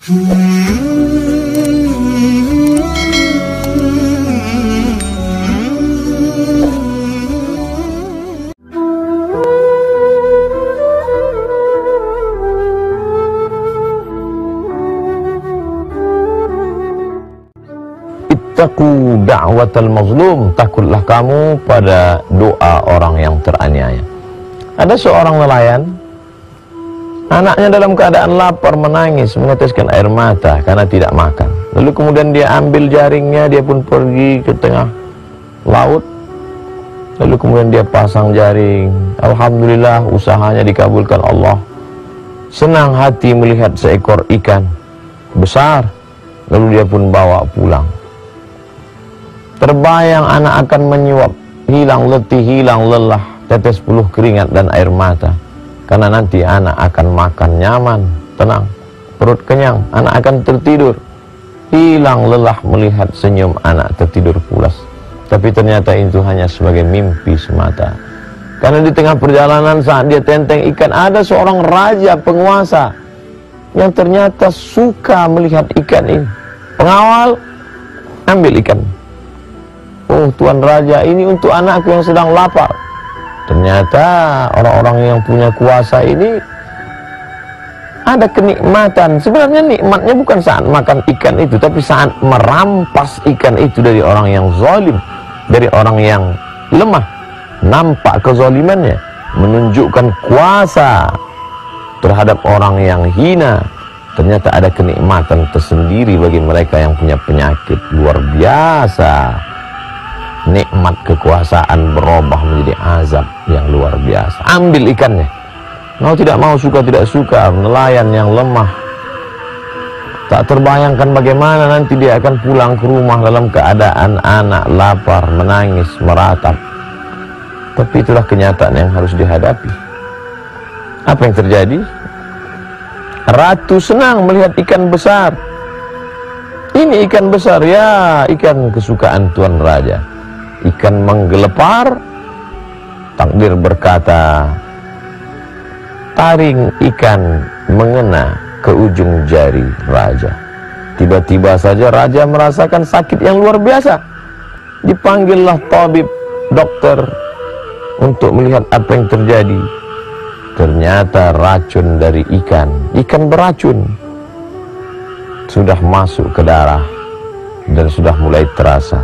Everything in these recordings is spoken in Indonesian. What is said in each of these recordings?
Ittaqu da'watal mazlum, takutlah kamu pada doa orang yang teraniaya. Ada seorang nelayan, anaknya dalam keadaan lapar menangis, meneteskan air mata karena tidak makan. Lalu kemudian dia ambil jaringnya, dia pun pergi ke tengah laut. Lalu kemudian dia pasang jaring. Alhamdulillah, usahanya dikabulkan Allah. Senang hati melihat seekor ikan besar. Lalu dia pun bawa pulang. Terbayang anak akan menyuap, hilang letih, hilang lelah, tetes peluh keringat dan air mata. Karena nanti anak akan makan nyaman, tenang, perut kenyang, anak akan tertidur. Hilang lelah melihat senyum anak tertidur pulas. Tapi ternyata itu hanya sebagai mimpi semata. Karena di tengah perjalanan saat dia tenteng ikan, ada seorang raja penguasa yang ternyata suka melihat ikan ini. Pengawal, ambil ikan. Oh, Tuan Raja, ini untuk anakku yang sedang lapar. Ternyata orang-orang yang punya kuasa ini ada kenikmatan. Sebenarnya nikmatnya bukan saat makan ikan itu, tapi saat merampas ikan itu dari orang yang zalim, dari orang yang lemah. Nampak kezalimannya, menunjukkan kuasa terhadap orang yang hina. Ternyata ada kenikmatan tersendiri bagi mereka yang punya penyakit luar biasa. Nikmat kekuasaan berubah menjadi azab yang luar biasa. Ambil ikannya. Mau tidak mau, suka tidak suka, nelayan yang lemah. Tak terbayangkan bagaimana nanti dia akan pulang ke rumah dalam keadaan anak lapar, menangis, meratap. Tapi itulah kenyataan yang harus dihadapi. Apa yang terjadi? Ratu senang melihat ikan besar. Ini ikan besar, ya, ikan kesukaan Tuan Raja. Ikan menggelepar, takdir berkata, taring ikan mengena ke ujung jari raja. Tiba-tiba saja raja merasakan sakit yang luar biasa. Dipanggillah tabib, dokter, untuk melihat apa yang terjadi. Ternyata racun dari ikan beracun, sudah masuk ke darah dan sudah mulai terasa.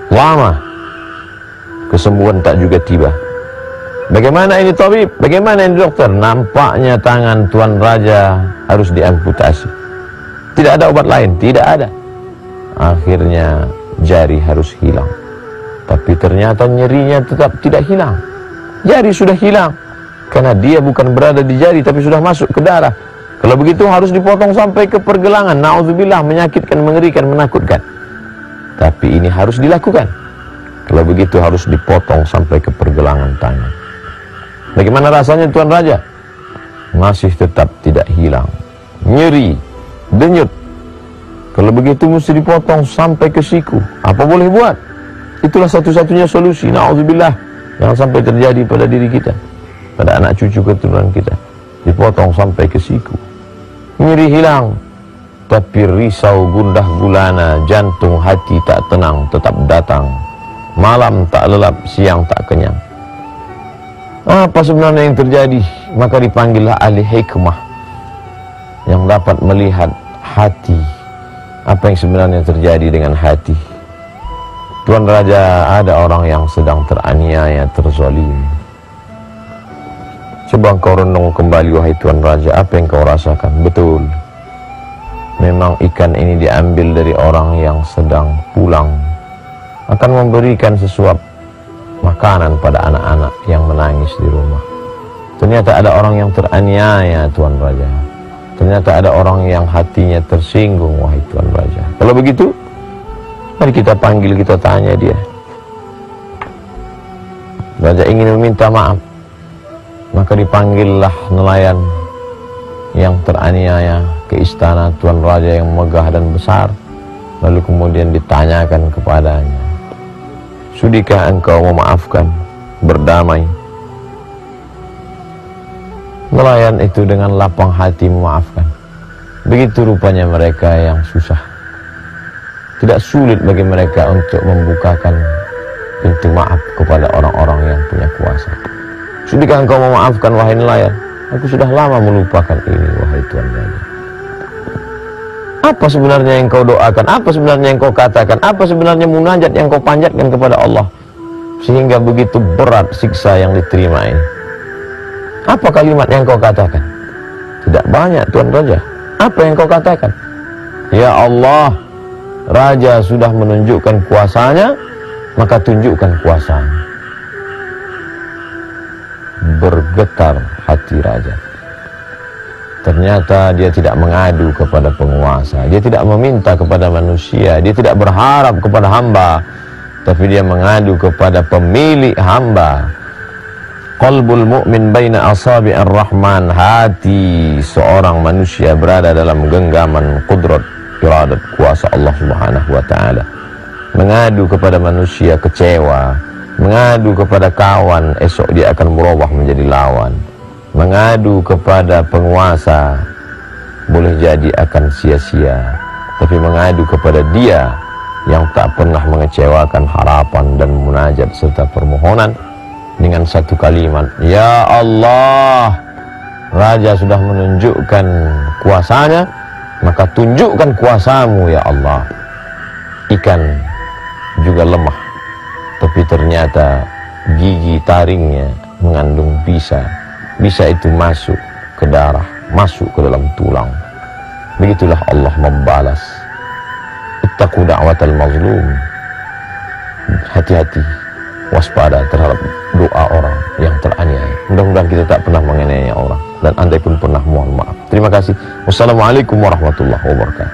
Lama kesembuhan tak juga tiba. Bagaimana ini tabib? Bagaimana ini dokter? Nampaknya tangan Tuan Raja harus diamputasi. Tidak ada obat lain, tidak ada. Akhirnya jari harus hilang. Tapi ternyata nyerinya tetap tidak hilang. Jari sudah hilang karena dia bukan berada di jari tapi sudah masuk ke darah. Kalau begitu harus dipotong sampai ke pergelangan. Na'udzubillah, menyakitkan, mengerikan, menakutkan. Tapi ini harus dilakukan. Kalau begitu harus dipotong sampai ke pergelangan tangan. Bagaimana rasanya Tuan Raja? Masih tetap tidak hilang. Nyeri, denyut. Kalau begitu mesti dipotong sampai ke siku. Apa boleh buat? Itulah satu-satunya solusi. Na'udzubillah, jangan sampai terjadi pada diri kita, pada anak cucu keturunan kita. Dipotong sampai ke siku. Nyeri hilang. Tapi risau, gundah gulana, jantung, hati tak tenang, tetap datang. Malam tak lelap, siang tak kenyang. Apa sebenarnya yang terjadi? Maka dipanggillah ahli hikmah yang dapat melihat hati. Apa yang sebenarnya terjadi dengan hati? Tuan Raja, ada orang yang sedang teraniaya, terzalimi. Coba kau renung kembali, wahai Tuan Raja, apa yang kau rasakan? Betul, memang ikan ini diambil dari orang yang sedang pulang, akan memberikan sesuap makanan pada anak-anak yang menangis di rumah. Ternyata ada orang yang teraniaya, Tuan Raja. Ternyata ada orang yang hatinya tersinggung, wahai Tuan Raja. Kalau begitu, mari kita panggil, kita tanya dia. Raja ingin meminta maaf. Maka dipanggillah nelayan yang teraniaya ke istana Tuan Raja yang megah dan besar. Lalu kemudian ditanyakan kepadanya, sudikah engkau memaafkan, berdamai? Nelayan itu dengan lapang hati memaafkan. Begitu rupanya mereka yang susah. Tidak sulit bagi mereka untuk membukakan pintu maaf kepada orang-orang yang punya kuasa. Sudahkah engkau memaafkan wahai nelayan? Aku sudah lama melupakan ini wahai Tuan Raja. Apa sebenarnya yang kau doakan? Apa sebenarnya yang kau katakan? Apa sebenarnya munajat yang kau panjatkan kepada Allah sehingga begitu berat siksa yang diterima ini? Apa kalimat yang kau katakan? Tidak banyak Tuan Raja. Apa yang kau katakan? Ya Allah, Raja sudah menunjukkan kuasanya, maka tunjukkan kuasanya. Bergetar hati Raja. Ternyata dia tidak mengadu kepada penguasa, dia tidak meminta kepada manusia, dia tidak berharap kepada hamba, tapi dia mengadu kepada pemilik hamba. Qalbul mu'min baina asabi'ir rahman, hati seorang manusia berada dalam genggaman qudrat, iradat, kuasa Allah Subhanahu wa taala. Mengadu kepada manusia kecewa, mengadu kepada kawan esok dia akan berubah menjadi lawan. Mengadu kepada penguasa boleh jadi akan sia-sia, tapi mengadu kepada dia yang tak pernah mengecewakan harapan dan munajat serta permohonan dengan satu kalimat, ya Allah, Raja sudah menunjukkan kuasanya, maka tunjukkan kuasamu ya Allah. Ikan juga lemah, tapi ternyata gigi taringnya mengandung bisa. Bisa itu masuk ke darah, masuk ke dalam tulang. Begitulah Allah membalas. Ittaqu da'watal mazlum. Hati-hati, waspada terhadap doa orang yang teraniaya. Mudah-mudahan kita tak pernah menganiaya orang, dan andai pun pernah, mohon maaf. Terima kasih. Wassalamualaikum warahmatullahi wabarakatuh.